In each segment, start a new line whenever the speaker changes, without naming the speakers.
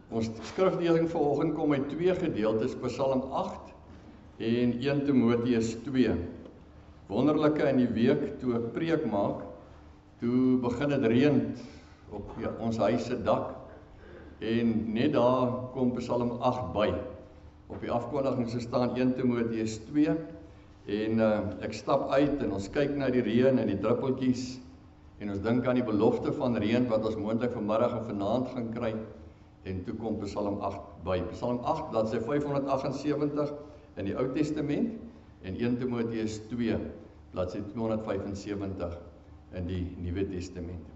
Ons skrifdeling vanoggend kom uit twee gedeeltes, Psalm 8 en 1 Timoteus 2. Wonderlike in die week toe ek preek maak, toe begin het reën op ons huis se dak en net daar kom Psalm 8 by. Op die afkondiging staan 1 Timoteus 2 en ek stap uit en ons kyk na die reën en die druppeltjies en ons dink aan die belofte van reën wat ons moontlik vanmiddag en vanaand gaan kry. En toe kom Psalm 8 by. Psalm 8, bladsy 578 in die Ou Testament en 1 Timoteus 2, bladsy 275 in die Nuwe Testament.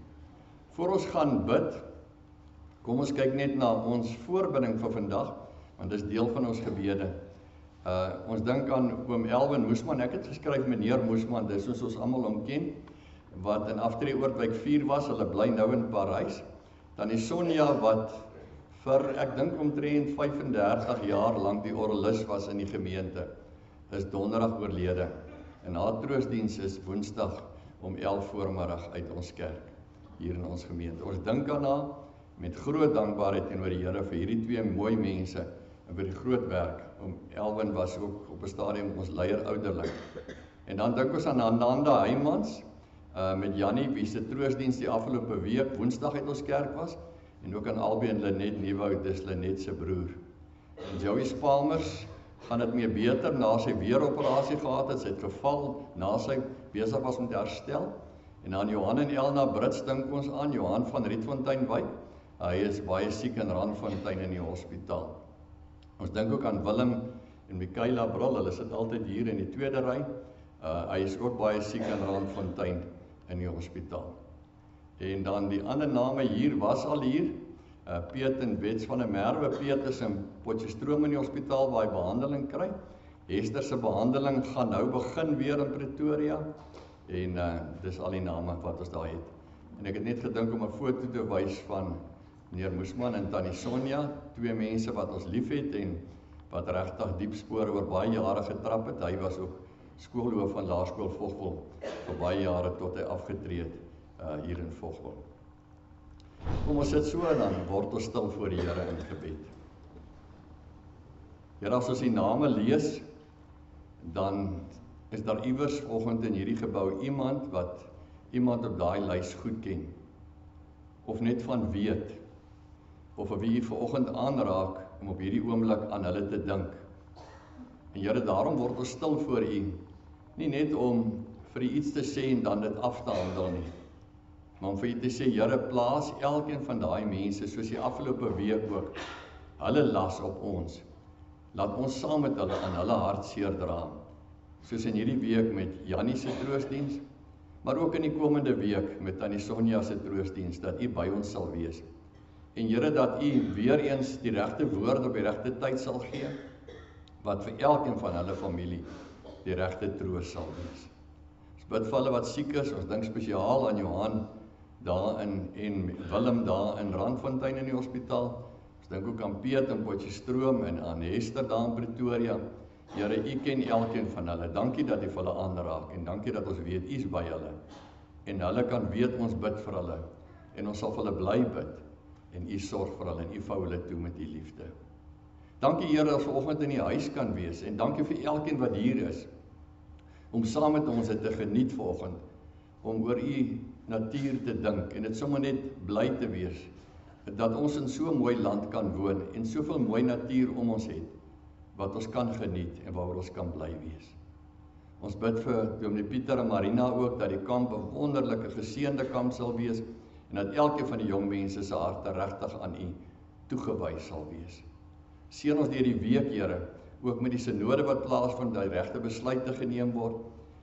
Voor ons gaan bid, kom ons kyk net na ons voorbidding vir vandag, want dit is deel van ons gebede. Ons dink aan oom Elwin Moesman, ek het geskryf meneer Moesman, dis soos ons almal hom ken, wat in Aftree Oordwijk 4 was, hulle bly nou in Parys. Dan die Sonja wat vir, ek dink omtrent 35 jaar lang die orgelis was in die gemeente, is donderdag oorlede. En haar troostdiens is woensdag om 11 voormiddag uit ons kerk, hier in ons gemeente. Ons dink aan haar met groot dankbaarheid teenoor die Here vir hierdie twee mooi mense en vir die groot werk. Oom Elwin was ook op 'n stadium ons leier ouderling. En dan dink ons aan Ananda Heymans, met Jannie, wie se troostdiens die afgelope week woensdag uit ons kerk was, en ook aan Albie en Lenet Nieuwoud, dis Lenet se broer. En Joey Spalmers gaan dit mee beter na sy weeroperasie gehad het, sy het geval, na sy besig was met herstel. En aan Johan en Elna Brits dink ons aan, Johan van Rietfonteinwyk, hy is baie siek in Randfontein in die hospitaal. Ons dink ook aan Willem en Michaela Brul, hulle sit altyd hier in die tweede ry, hy is ook baie siek in Randfontein in die hospitaal. En dan die ander name hier was al hier, Piet en Bets van der Merwe. Piet is in Potchefstroom in die hospitaal waar hy behandeling kry. Hester se behandeling gaan nou begin weer in Pretoria. En dis al die name wat ons daar het. En ek het net gedink om 'n foto te wys van meneer Moesman en tannie Sonja, twee mense wat ons lief het en wat regtig diep spore oor baie jare getrap het. Hy was ook skoolhoof van Laerskool Vogwel vir baie jare tot hy afgetree het hier in Vogwel. Kom ons sit so en dan word ons stil voor die Here in gebed. Here, as ons die name lees, dan is daar iewers vanoggend in hierdie gebou iemand wat iemand op daai lys goed ken, of net van weet, of wie u vanoggend aanraak om op hierdie oomblik aan hulle te dink. En Here, daarom word ons stil voor u, nie net om vir u iets te sê en dan dit af te handel nie, maar om vir u te sê, Here, plaas elkeen van daai mense, soos die afgelope week ook, hulle las op ons. Laat ons saam met hulle aan hulle hartseer dra, soos in hierdie week met Jannie se troostdiens, maar ook in die komende week met tannie Sonja se troostdiens, dat u by ons sal wees. En Here, dat u weer eens die regte woord op die regte tyd sal gee, wat vir elkeen van hulle familie die regte troos sal wees. Ons bid vir hulle wat siek is, ons dink spesiaal aan Johan daar en Willem daar in Randfontein in die hospitaal. Ons dink ook aan Piet in Potchefstroom en aan Hester daar in Pretoria. Here, u ken elkeen van hulle. Dankie dat u vir hulle aanraak en dankie dat ons weet u is by hulle. En hulle kan weet ons bid vir hulle en ons sal vir hulle bly bid en u sorg vir hulle en u vou hulle toe met u liefde. Dankie Here dat ons vanoggend in die huis kan wees en dankie vir elkeen wat hier is om saam met ons dit te geniet vanoggend, om oor u natuur te dink en dit sommer net bly te wees dat ons in so 'n mooi land kan woon en soveel mooi natuur om ons het wat ons kan geniet en waaroor ons kan bly wees. Ons bid vir Dominee Pieter en Marina ook dat die kamp 'n wonderlike geseënde kamp sal wees en dat elkeen van die jong mense se harte regtig aan u toegewy sal wees. Seën ons deur die week, Here, ook met die synode wat plaasvind, dat die regte besluite geneem word.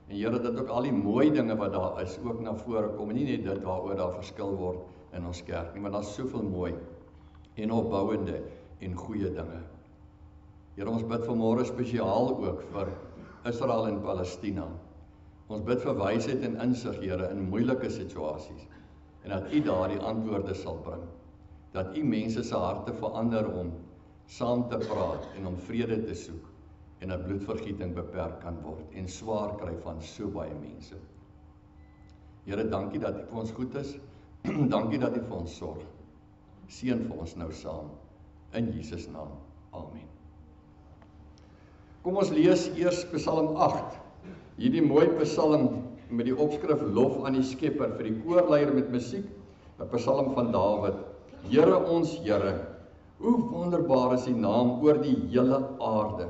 En Here, dat ook al die mooi dinge wat daar is, ook na vore kom, en nie net dit waaroor daar verskil word in ons kerk nie, maar daar is soveel mooi en opbouende en goeie dinge. Here, ons bid vanmôre spesiaal ook vir Israel en Palestina. Ons bid vir wysheid en insig, Here, in moeilike situasies, en dat u daar die antwoorde sal bring. Dat u mense se harte verander om saam te praat en om vrede te soek en dat bloedvergieting beperk kan word en swaar kry van so baie mense. Here, dankie dat u vir ons goed is. Dankie dat u vir ons sorg. Seën vir ons nou saam in Jesus naam. Amen. Kom ons lees eers Psalm 8. Hierdie mooi psalm met die opskrif Lof aan die Skepper vir die koorleier met musiek, 'n psalm van Dawid. Here ons Here, hoe wonderbaar is die naam oor die hele aarde.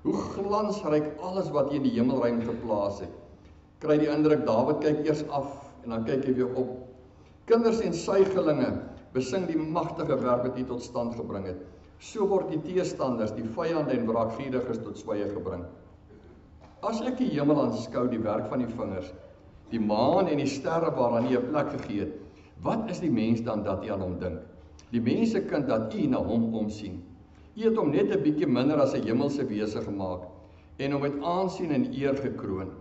Hoe glansryk alles wat hy in die hemelruim geplaas het. Kry die indruk, Dawid kyk eers af en dan kyk hy weer op. Kinders en suigelinge besing die magtige werk wat hy tot stand gebring het. So word die teestanders, die vyande en wraakgieriges tot swye gebring. As ek die hemel aanskou, die werk van die vingers, die maan en die sterre waaraan hy 'n plek gegee het, wat is die mens dan dat hy aan hom dink? Die mensekind dat hy na hom omsien. Hy het hom net 'n bietjie minder as 'n hemelse wese gemaak en hom met aansien en eer gekroon.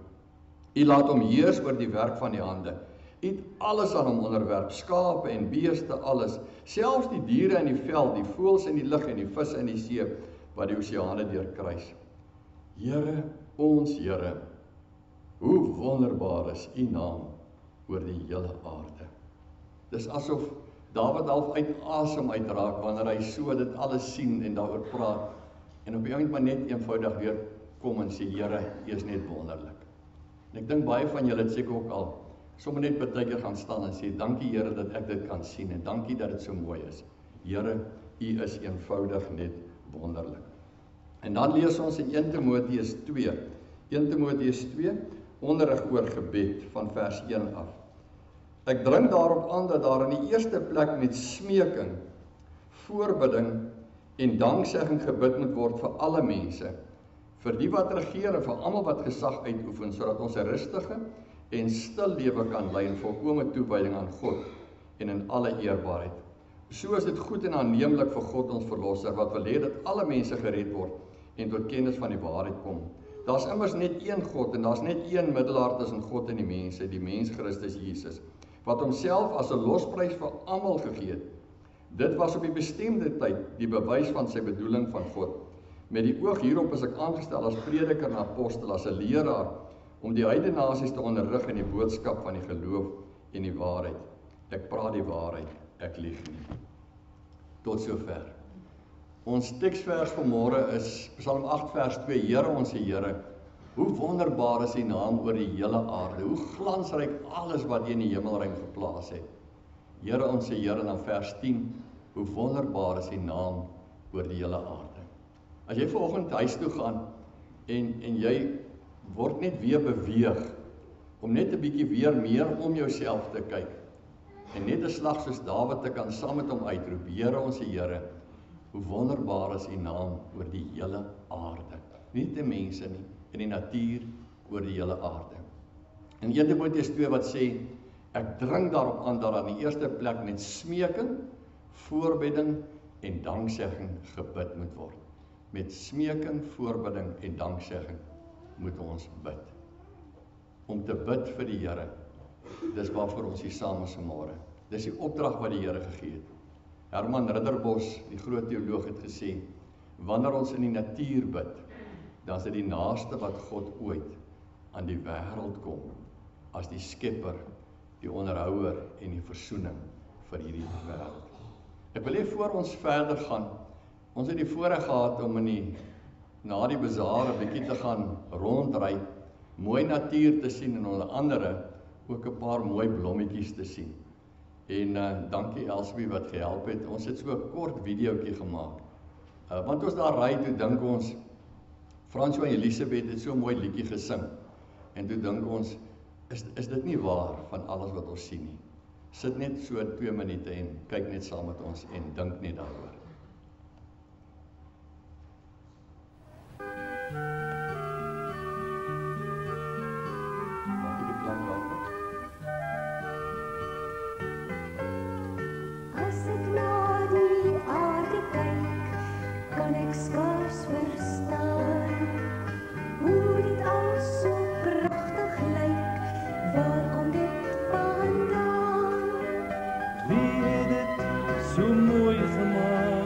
Hy laat hom heers oor die werk van die hande. Hy het alles aan hom onderwerp, skape en beeste, alles, selfs die diere in die veld, die voëls in die lug en die visse in die see, wat die oseane deurkruis. Here, ons Here, hoe wonderbaar is u naam oor die hele aarde. Dis asof Dawid half uit asem uitraak wanneer hy so dit alles sien en daaroor praat, en op die oomblik maar net eenvoudig weer kom en sê, Here, u is net wonderlik. En ek dink baie van julle het seker ook al sommer net baie keer gaan staan en sê, dankie Here dat ek dit kan sien en dankie dat dit so mooi is. Here, u is eenvoudig net wonderlik. En dan lees ons in 1 Timoteus 2. 1 Timoteus 2, onderrig oor gebed van vers 1 af. Ek dring daarop aan dat daar in die eerste plek met smeking, voorbidding en danksegging gebid moet word vir alle mense, vir die wat regeer en vir almal wat gesag uitoefen, sodat ons 'n rustige en stil lewe kan lei in volkome toewyding aan God en in alle eerbaarheid. So is dit goed en aanneemlik vir God ons verlosser, wat wil hê dat alle mense gered word en tot kennis van die waarheid kom. Daar's immers net een God en daar's net een middelaar tussen God en die mense, die mens Christus Jesus, wat homself as 'n losprys vir almal gegee het. Dit was op die bestemde tyd die bewys van sy bedoeling van God. Met die oog hierop is ek aangestel as prediker en apostel, as 'n leraar, om die heidene nasies te onderrig in die boodskap van die geloof en die waarheid. Ek praat die waarheid, ek lieg nie. Tot sover. Ons teksvers vanmôre is Psalm 8 vers 2. Here ons Here, hoe wonderbaar is die naam oor die hele aarde. Hoe glansryk alles wat jy in die hemelruim geplaas het. Here ons Here, en dan vers 10. Hoe wonderbaar is die naam oor die hele aarde. As jy vanoggend huis toe gaan en jy word net weer beweeg om net 'n bietjie weer meer om jouself te kyk en net 'n slag soos Dawid te kan saam met hom uitroep, Here ons Here, hoe wonderbaar is u naam oor die hele aarde. Nie die mense nie, en die natuur oor die hele aarde. In 1 Timoteus 2 wat sê, ek dring daarop aan dat aan die eerste plek met smeking, voorbidding en danksegging gebid moet word. Met smeking, voorbidding en danksegging moet ons bid. Om te bid vir die Here, dis waarvoor ons hier saam is vanmôre. Dis die opdrag wat die Here gegee het. Herman Ridderbos, die groot teoloog, het gesê, wanneer ons in die natuur bid, dan is dit die naaste wat God ooit aan die wêreld kom, as die skepper, die onderhouer en die versoening vir hierdie wêreld. Ek wil hê voor ons verder gaan, ons het die voorreg gehad om na die bazaar 'n bietjie te gaan rondry, mooi natuur te sien en onder andere ook 'n paar mooi blommetjies te sien. En dankie Elsbie wat gehelp het. Ons het so 'n kort videoetjie gemaak. Want ons daar ry, toe dink ons, François en Elisabeth het so 'n mooi liedjie gesing. En toe dink ons, is dit nie waar van alles wat ons sien nie. Sit net so 2 minute en kyk net saam met ons en dink net daaroor.
So mooi gemaakt.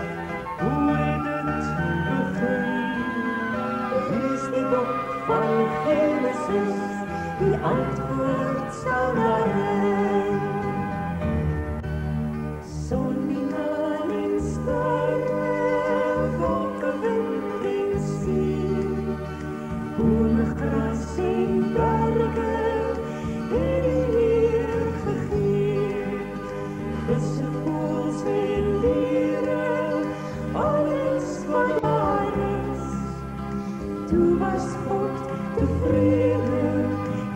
visse, voëls en diere, alles wat daar is. Toe was God tevrede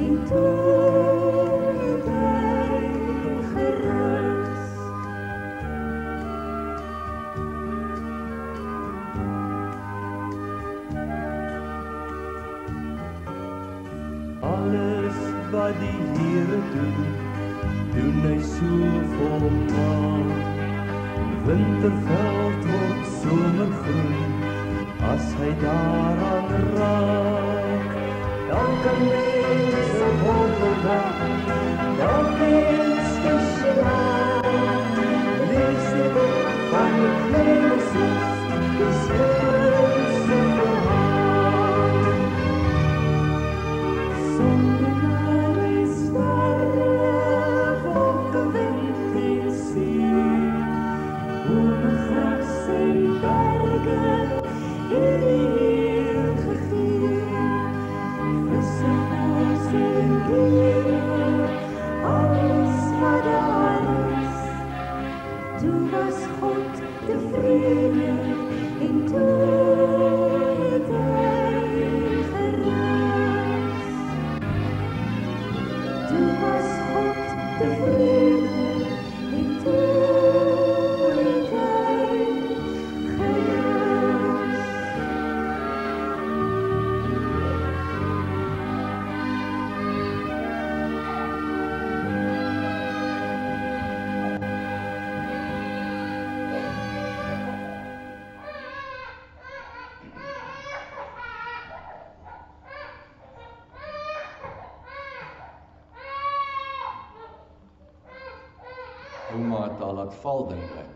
en toe het hy gerus. Alles wat die Here doen hy so volmaak. Winterveld word somergroen, as hy daaraan raak. Dan kan mense wonderdag, elkeen spesiaal. Lees die boek van Genesis, die skepperse verhaal. Sondenaar en sterre, wolke, wind en see, bome, gras en berge, het die Heer gegee. Visse, voëls en diere, alles wat daar is. Toe was God tevrede en toe het hy gerus. Toe was God tevrede en toe het hy gerus.
Ouma het al laat val, dink ek.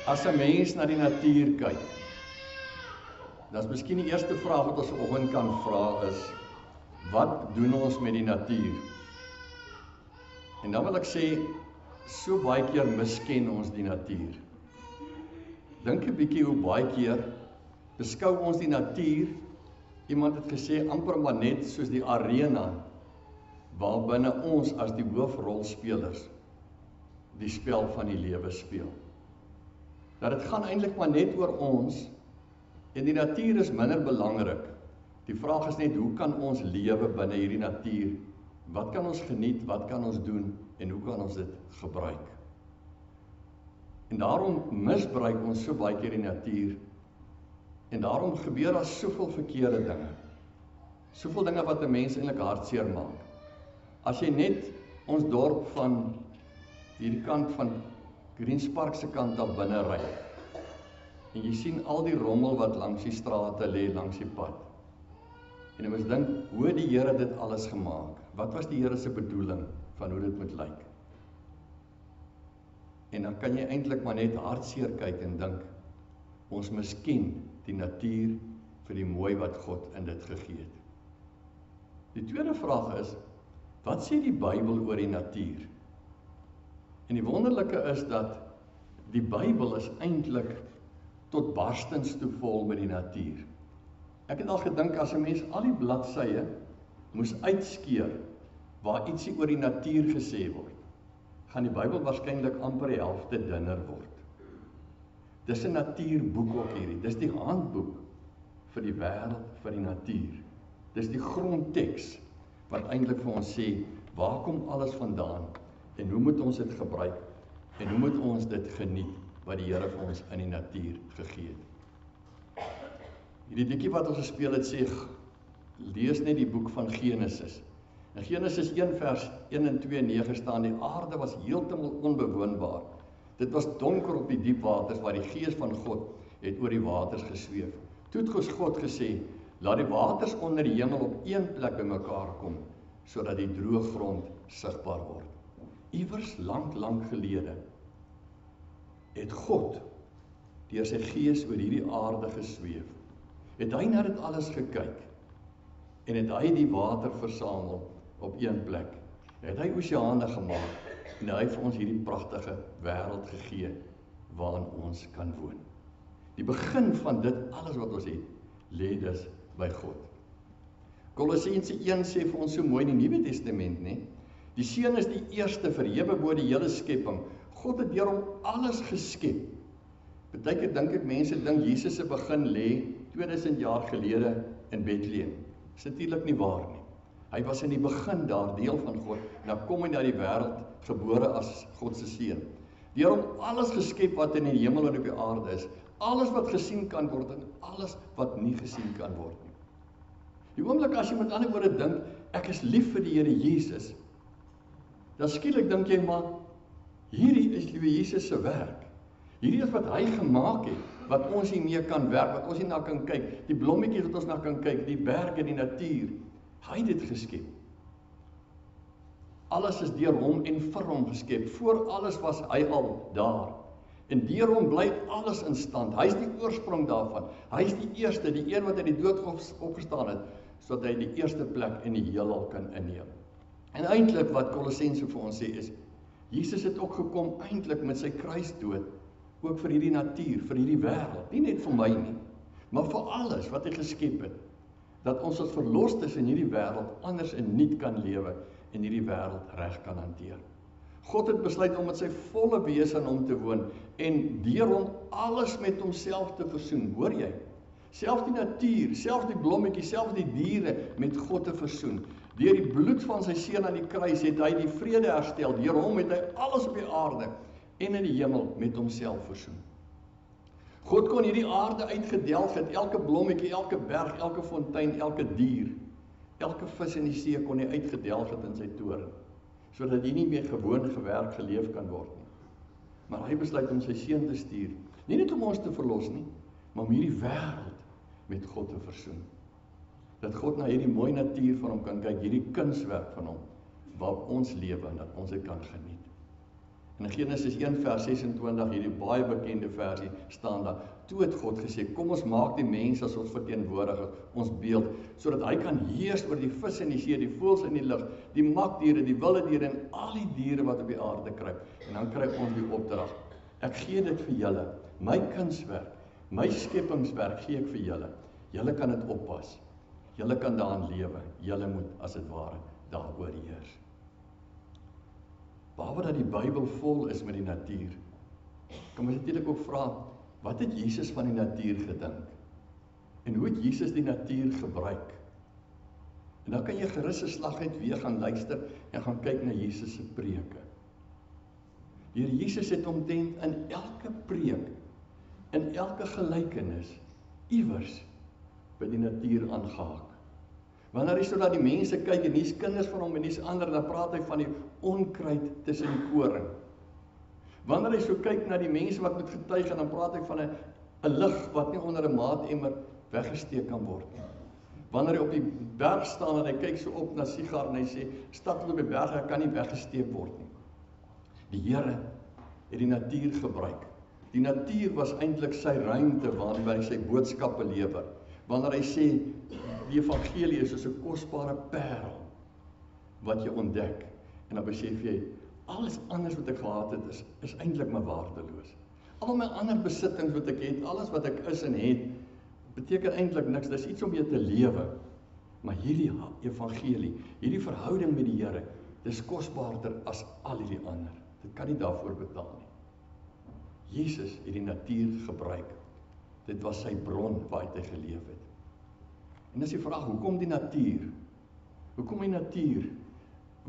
As 'n mens na die natuur kyk, dan is miskien die eerste vraag wat ons vanoggend kan vra is, wat doen ons met die natuur? En dan wil ek sê, so baie keer misken ons die natuur. Dink 'n bietjie hoe baie keer beskou ons die natuur, iemand het gesê amper maar net soos die arena, waarbinne ons as die hoofrolspelers die spel van die lewe speel. Dat dit gaan eintlik maar net oor ons, en die natuur is minder belangrik. Die vraag is net, hoe kan ons lewe binne hierdie natuur? Wat kan ons geniet, wat kan ons doen, en hoe kan ons dit gebruik? En daarom misbruik ons so baie keer die natuur, en daarom gebeur daar soveel verkeerde dinge. Soveel dinge wat 'n mens eintlik hartseer maak. As jy net ons dorp van hierdie kant van Greenspark se kant af binne ry, en jy sien al die rommel wat langs die strate lê, langs die pad. En jy moet dink, hoe het die Here dit alles gemaak? Wat was die Here se bedoeling van hoe dit moet lyk? En dan kan jy eintlik maar net hartseer kyk en dink, ons misken die natuur vir die mooi wat God in dit gegee het. Die tweede vraag is, wat sê die Bybel oor die natuur? En die wonderlike is dat die Bybel is eintlik tot barstens toe vol met die natuur. Ek het al gedink, as 'n mens al die bladsye moes uitskeer waar ietsie oor die natuur gesê word, gaan die Bybel waarskynlik amper die helfte dunner word. Dis 'n natuurboek ook hierdie, dis die handboek vir die wêreld, vir die natuur. Dis die grondteks wat eintlik vir ons sê, waar kom alles vandaan en hoe moet ons dit gebruik en hoe moet ons dit geniet wat die Here vir ons in die natuur gegee het. Hierdie liedjie wat ons gespeel het sê, lees net die boek van Genesis. In Genesis 1 vers 1 en 2 9 staan, die aarde was heeltemal onbewoonbaar. Dit was donker op die diep waters, waar die gees van God het oor die waters gesweef. Toe het God gesê, laat die waters onder die hemel op een plek bymekaar kom, sodat die droë grond sigbaar word. Iewers lank gelede het God deur sy gees oor hierdie aarde gesweef. Het hy na dit alles gekyk en het hy die water versamel op een plek. Het hy oseane gemaak en hy vir ons hierdie pragtige wêreld gegee waarin ons kan woon. Die begin van dit alles wat ons het, lê dus by God. Kolossense 1 sê vir ons so mooi in die Nuwe Testament, né? Die Seun is die eerste verhewe bo die hele skepping. God het deur hom alles geskep. Partykeer dink ek mense dink Jesus se begin lê 2000 jaar gelede in Bethlehem. Dis natuurlik nie waar nie. Hy was in die begin daar, deel van God, en dan kom hy na die wêreld, gebore as God se seun. Deur hom alles geskep wat in die hemel en op die aarde is, alles wat gesien kan word en alles wat nie gesien kan word nie. Die oomblik as jy met ander woorde dink, ek is lief vir die Here Jesus, dan skielik dink jy maar, hierdie is liewe Jesus se werk. Hierdie is wat hy gemaak het, wat ons nie meer kan werk, wat ons nie na kan kyk, die blommetjies wat ons na kan kyk, die berge, die natuur, hy het dit geskep. Alles is deur hom en vir hom geskep. Voor alles was hy al daar. En deur hom bly alles in stand. Hy is die oorsprong daarvan. Hy is die eerste, die een wat uit die dood opgestaan het, sodat hy die eerste plek in die heelal kan inneem. En eintlik wat Kolossense vir ons sê is, Jesus het ook gekom eintlik met sy kruisdood, ook vir hierdie natuur, vir hierdie wêreld, nie net vir my nie, maar vir alles wat hy geskep het, dat ons as verlostes in hierdie wêreld anders en nuut kan lewe en hierdie wêreld reg kan hanteer. God het besluit om met sy volle wese in hom te woon en deur hom alles met homself te versoen. Hoor jy? Selfs die natuur, selfs die blommetjies, selfs die diere met God te versoen. Deur die bloed van sy seun aan die kruis het hy die vrede herstel. Deur hom het hy alles op die aarde en in die hemel met homself versoen. God kon hierdie aarde uitgedelg het, elke blommetjie, elke berg, elke fontein, elke dier, elke vis in die see kon hy uitgedelg het in sy toren, sodat hy nie meer gewoon gewerk geleef kan word nie. Maar hy besluit om sy seun te stuur, nie net om ons te verlos nie, maar om hierdie wêreld met God te versoen. Dat God na hierdie mooi natuur van hom kan kyk, hierdie kunswerk van hom, waar ons lewe en dat ons dit kan geniet. In Genesis 1 vers 26, hierdie baie bekende versie, staan daar, toe het God gesê, kom ons maak die mens as ons verteenwoordiger, ons beeld, sodat hy kan heers oor die vis in die see, die voëls in die lug, die makdiere, die wilde diere en al die diere wat op die aarde kruip. En dan kry ons die opdrag. Ek gee dit vir julle, my kunswerk, my skepingswerk gee ek vir julle. Julle kan dit oppas. Julle kan daarin lewe. Julle moet as dit ware daaroor heers. Behalwe dat die Bybel vol is met die natuur, kan ons natuurlik ook vra, wat het Jesus van die natuur gedink? En hoe het Jesus die natuur gebruik? En dan kan jy gerus 'n slag uit weer gaan luister en gaan kyk na Jesus se preke. Die Here Jesus het omtrent in elke preek, in elke gelykenis, iewers by die natuur aangehaak. Wanneer hy so dat die mense kyk en hier's kinders van hom en hier's ander, dan praat hy van die onkruid tussen die koring. Wanneer hy so kyk na die mense wat moet getuig en dan praat hy van 'n lig wat nie onder 'n maatemmer weggesteek kan word nie. Wanneer hy op die berg staan en hy kyk so op na Sigar en hy sê, stap op die berg, hy kan nie weggesteek word nie. Die Here het die natuur gebruik. Die natuur was eintlik sy ruimte waarin hy sy boodskappe lewer. Wanneer hy sê, die evangelie is soos 'n kosbare parel wat jy ontdek en dan besef jy, alles anders wat ek gehad het is eintlik maar waardeloos. Al my ander besittings wat ek het, alles wat ek is en het, beteken eintlik niks, dis iets om mee te lewe. Maar hierdie evangelie, hierdie verhouding met die Here, dis kosbaarder as al die ander. Dit kan nie daarvoor betaal nie. Jesus het die natuur gebruik. Dit was sy bron waaruit hy geleef het. En as jy vraag, hoekom die natuur? Hoekom die natuur?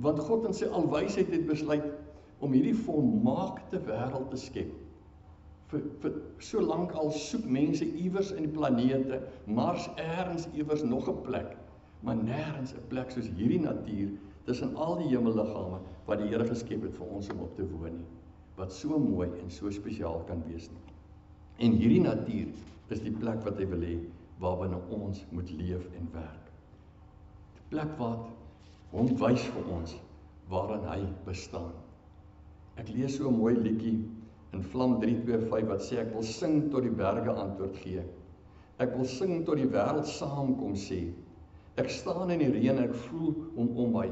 Want God in sy alwysheid het besluit om hierdie volmaakte wêreld te skep. Vir so lank al soek mense iewers in die planete, Mars eers iewers nog 'n plek, maar nêrens 'n plek soos hierdie natuur tussen al die hemelliggame wat die Here geskep het vir ons om op te woon nie, wat so mooi en so spesiaal kan wees nie. En hierdie natuur is die plek wat hy wil hê waarbinne ons moet leef en werk. Die plek wat hom wys vir ons waarin hy bestaan. Ek lees so 'n mooi liedjie in Vlam 325 wat sê, ek wil sing tot die berge antwoord gee. Ek wil sing tot die wêreld saamkom sê. Ek staan in die reën en ek voel hom om my.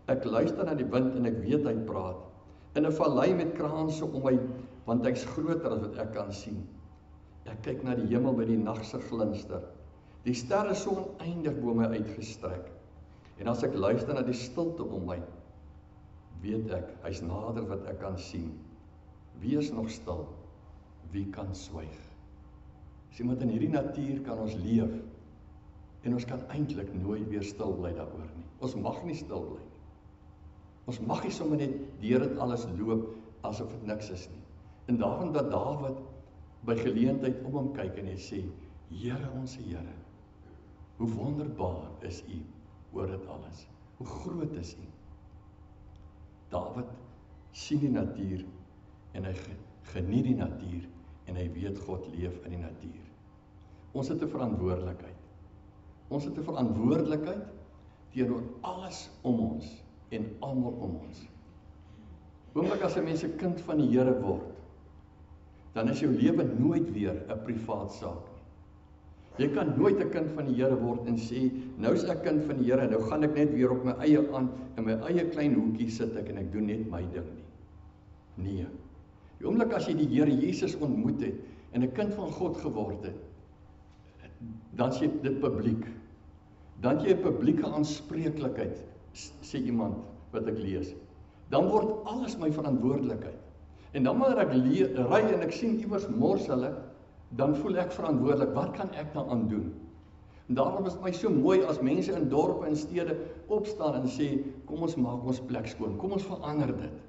Ek luister na die wind en ek weet hy praat. In 'n vallei met kraanse om my, want hy's groter as wat ek kan sien. Ek kyk na die hemel by die nag se glinster. Die sterre is so oneindig bo my uitgestrek. En as ek luister na die stilte om my, weet ek, hy's nader wat ek kan sien. Wie is nog stil? Wie kan swyg? Sien, want in hierdie natuur kan ons leef, en ons kan eintlik nooit weer stil bly daaroor nie. Ons mag nie stil bly nie. Ons mag nie sommer net deur dit alles loop, asof dit niks is nie. En daarom dat Dawid by geleentheid om hom kyk en hy sê, Here, ons Here, hoe wonderbaar is U oor dit alles. Hoe groot is U. Dawid sien die natuur en hy geniet die natuur en hy weet God leef in die natuur. Ons het 'n verantwoordelikheid. Ons het 'n verantwoordelikheid teenoor alles om ons en almal om ons. Oomblik as 'n mens 'n kind van die Here word, dan is jou lewe nooit weer 'n privaat saak nie. Jy kan nooit 'n kind van die Here word en sê, nou is ek kind van die Here, nou gaan ek net weer op my eie aan, in my eie klein hoekie sit ek en ek doen net my ding nie. Nee. Die oomblik as jy die Here Jesus ontmoet het en 'n kind van God geword het, dan sê dit publiek. Dan jy 'n publieke aanspreeklikheid, sê iemand wat ek lees. Dan word alles my verantwoordelikheid. En dan wanneer ek ry en ek sien iewers mors hulle, dan voel ek verantwoordelik. Wat kan ek daaraan doen? En daarom is het my so mooi as mense in dorpe en stede opstaan en sê, kom ons maak ons plek skoon, kom ons verander dit.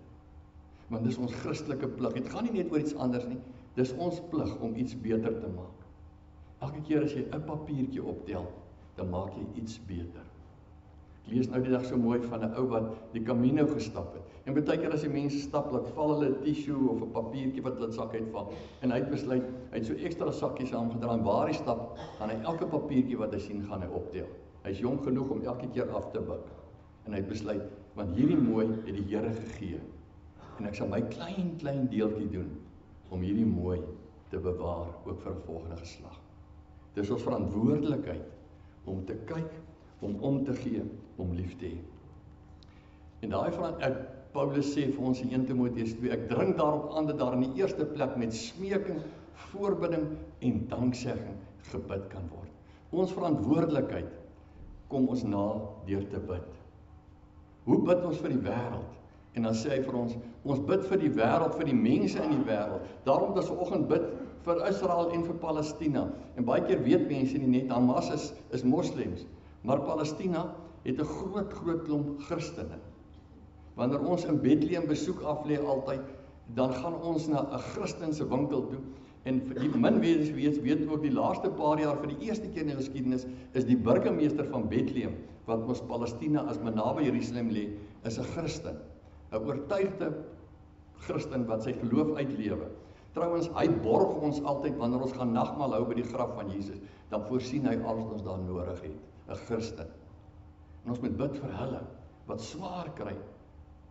Want dis ons Christelike plig. Het gaan nie net oor iets anders nie. Dis ons plig om iets beter te maak. Elke keer as jy 'n papiertjie optel, dan maak jy iets beter. Ek lees nou die dag so mooi van 'n ou wat die Camino gestap het. En baie keer as die mense stap, val hulle 'n tissue of 'n papiertjie wat hulle sak uitval. En hy het besluit, hy het so ekstra sakkies saamgedra en waar hy stap, gaan hy elke papiertjie wat hy sien, gaan hy optel. Hy is jonk genoeg om elke keer af te buk. En hy het besluit, want hierdie mooi het die Here gegee. En ek sal my klein deeltjie doen om hierdie mooi te bewaar, ook vir 'n volgende geslag. Dis ons verantwoordelikheid om te kyk, om te gee, om lief te hê. En Paulus sê vir ons in 1 Timoteus 2, ek dring daarop aan dat daar in die eerste plek met smeking, voorbidding en danksegging gebid kan word. Ons verantwoordelikheid kom ons na deur te bid. Hoe bid ons vir die wêreld? En dan sê hy vir ons bid vir die wêreld, vir die mense in die wêreld. Daarom dat ons vanoggend bid vir Israel en vir Palestina. En baie keer weet mense nie net, Hamas is moslems, maar Palestina het 'n groot klomp Christene. Wanneer ons in Bethlehem besoek aflê altyd, dan gaan ons na 'n Christense winkel toe, en vir die min weet ook die laaste paar jaar, vir die eerste keer in die geskiedenis, is die burgemeester van Bethlehem, wat ons Palestina as naby Jerusalem lê, is 'n Christen, 'n oortuigde Christen wat sy geloof uitlewe. Trouwens, hy borg ons altyd, wanneer ons gaan nagmaal hou by die graf van Jesus, dan voorsien hy alles wat ons daar nodig het, 'n Christen. En ons moet bid vir hulle, wat swaar kry,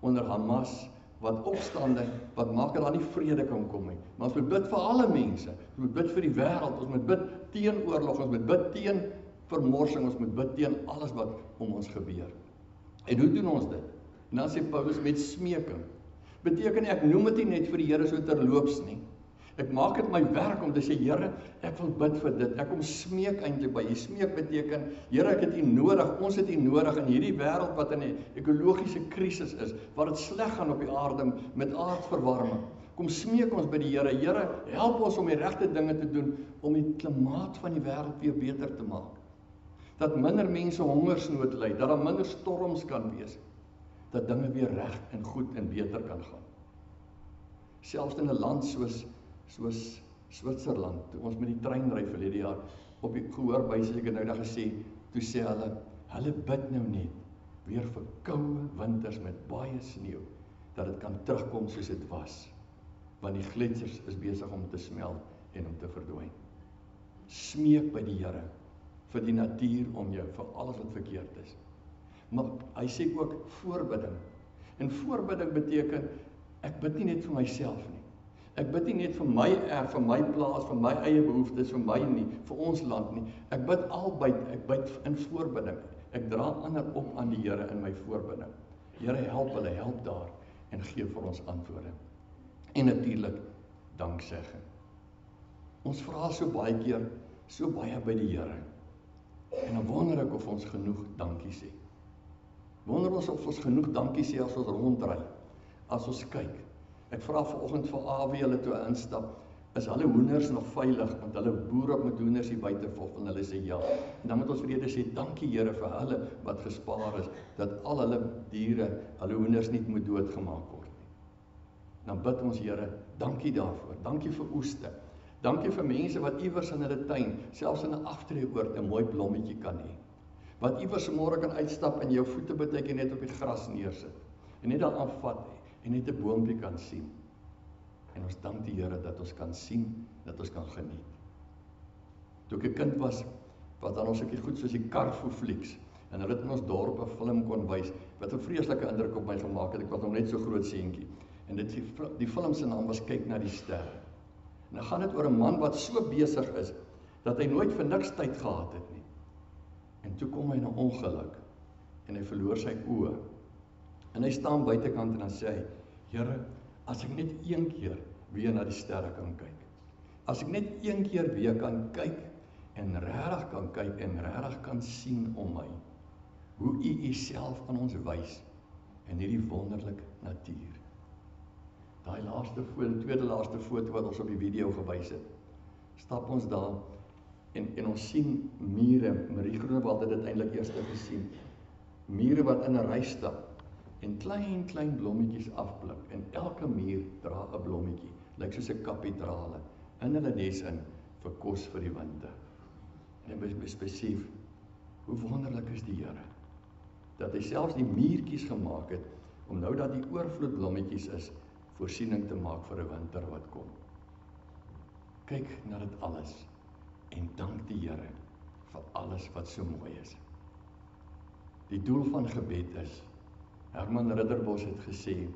onder Hamas, wat opstande, wat maak dat daar nie vrede kan kom nie. Maar ons moet bid vir alle mense, ons moet bid vir die wêreld, ons moet bid teen oorlog, ons moet bid teen vermorsing, ons moet bid teen alles wat om ons gebeur. En hoe doen ons dit? En dan sê Paulus met smeking. Beteken ek noem dit nie net vir die Here so terloops nie. Ek maak dit my werk om te sê, Here, ek wil bid vir dit. Ek kom smeek eintlik by U. Smeek beteken, Here, ek het U nodig, ons het U nodig in hierdie wêreld wat in 'n ekologiese krisis is, waar dit sleg gaan op die aarde met aardverwarming. Kom smeek ons by die Here. Here, help ons om die regte dinge te doen om die klimaat van die wêreld weer beter te maak. Dat minder mense hongersnood ly, dat daar minder storms kan wees, dat dinge weer reg en goed en beter kan gaan. Selfs in 'n land soos Switserland, toe ons met die trein ry verlede jaar, op die gehoorbuis het ek nou gesê, toe sê hulle bid nou net, weer vir koue winters met baie sneeu, dat dit kan terugkom soos dit was, want die gletsers is besig om te smelt en om te verdwyn. Smeek by die Here, vir die natuur om jou, vir alles wat verkeerd is. Maar hy sê ook voorbidding, en voorbidding beteken, ek bid nie net vir myself nie, ek bid nie net vir my vir my plaas, vir my eie behoeftes, vir my nie, vir ons land nie. Ek bid albei, ek bid in voorbidding. Ek dra ander op aan die Here in my voorbidding. Here, help hulle, help daar, en gee vir ons antwoorde. En natuurlik, danksegging. Ons vra so baie keer, so baie by die Here. En dan wonder ek of ons genoeg dankie sê. Wonder ons of ons genoeg dankie sê as ons rondry, as ons kyk. Ek vra vanoggend vir AW hulle toe instap, is hulle hoenders nog veilig, want hulle boer op met hoenders hier buite volg, en hulle sê ja. En dan moet ons vrede sê, dankie Here vir hulle wat gespaar is, dat al hulle diere, hulle hoenders nie moet doodgemaak word nie. Dan bid ons Here, dankie daarvoor, dankie vir oeste, dankie vir mense wat iewers in hulle tuin, selfs in 'n aftreeoord 'n mooi blommetjie kan hê. Wat iewers môre kan uitstap en jou voete beteken net op die gras neersit, en net daar aanvat en net 'n boompie kan sien. En ons dank die Here dat ons kan sien, dat ons kan geniet. Toe ek 'n kind was, wat dan ons ekie goed soos die Carrefour flieks, en hulle het in ons dorp 'n film kon wys, wat 'n vreeslike indruk op my gemaak het, ek was nog net so groot seentjie. En die film se naam was Kyk na die sterre. En dan gaan dit oor 'n man wat so besig is, dat hy nooit vir niks tyd gehad het nie. En toe kom hy in 'n ongeluk, en hy verloor sy oë. En hy staan buitekant en dan sê hy, Here, as ek net een keer weer na die sterre kan kyk, as ek net een keer weer kan kyk, en regtig kan kyk, en regtig kan sien om my, hoe U Uself aan ons wys, in hierdie wonderlike natuur. Daai tweede laaste foto wat ons op die video gewys het, stap ons daar, en ons sien mure, Marie Groenewald het dit eintlik eers gesien, mure wat in 'n ry stap, en klein blommetjies afpluk, en elke muur dra 'n blommetjie, lyk soos 'n kathedrale, in hulle nes in, vir kos vir die winter. En besef, hoe wonderlik is die Here, dat hy selfs die muurtjies gemaak het, om nou dat die oorvloed blommetjies is, voorsiening te maak vir 'n winter wat kom. Kyk na dit alles, en dank die Here, vir alles wat so mooi is. Die doel van gebed is, Herman Ridderbos het gesê,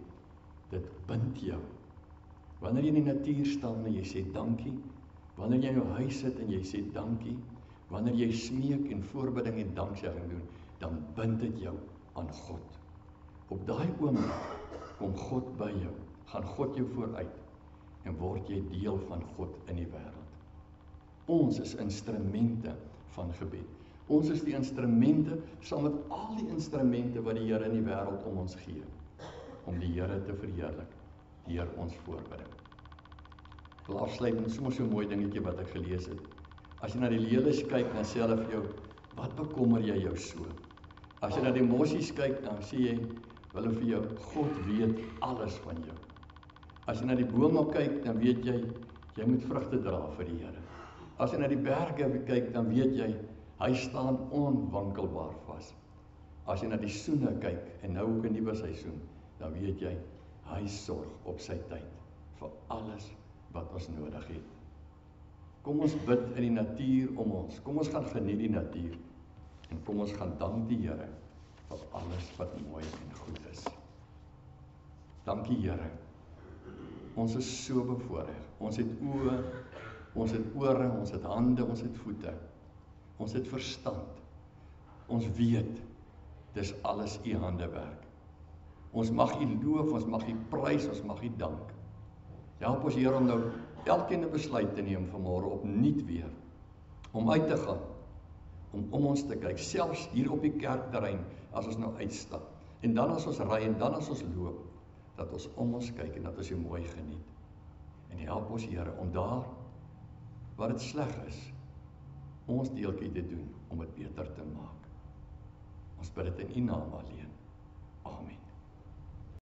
dit bind jou. Wanneer jy in die natuur staan en jy sê dankie, wanneer jy in jou huis sit en jy sê dankie, wanneer jy smeek en voorbidding en danksegging doen, dan bind dit jou aan God. Op daai oomblik kom God by jou, gaan God jou vooruit, en word jy deel van God in die wêreld. Ons is instrumente van gebed. Ons is die instrumente, saam met al die instrumente wat die Here in die wêreld om ons gee, om die Here te verheerlik, deur ons voorbidding. Ek wil afsluit met sommer so 'n mooi dingetjie wat ek gelees het. As jy na die leeu's kyk, dan sê hulle vir jou, wat bekommer jy jou so? As jy na die mossies kyk, dan sê jy, hulle vir jou, God weet alles van jou. As jy na die bome kyk, dan weet jy moet vrugte dra vir die Here. As jy na die berge kyk, dan weet jy, hy staan onwankelbaar vas. As jy na die soene kyk, en nou ook 'n nuwe seisoen, dan weet jy, hy sorg op sy tyd, vir alles wat ons nodig het. Kom ons bid in die natuur om ons, kom ons gaan geniet die natuur, en kom ons gaan dank die Here, vir alles wat mooi en goed is. Dankie Here, ons is so bevoorreg, ons het oë, ons het ore, ons het hande, ons het voete, ons het verstand, ons weet, dis alles U handewerk. Ons mag U loof, ons mag U prys, ons mag U dank. Help ons Here om nou elkeen 'n besluit te neem vanmôre opnuut weer, om uit te gaan, om ons te kyk, selfs hier op die kerkterrein, as ons nou uitstap, en dan as ons ry, en dan as ons loop, dat ons om ons kyk, en dat ons U mooi geniet. En help ons Here, om daar, waar dit sleg is, ons deeltjie te doen, om dit beter te maak. Ons bid dit in U naam alleen. Amen.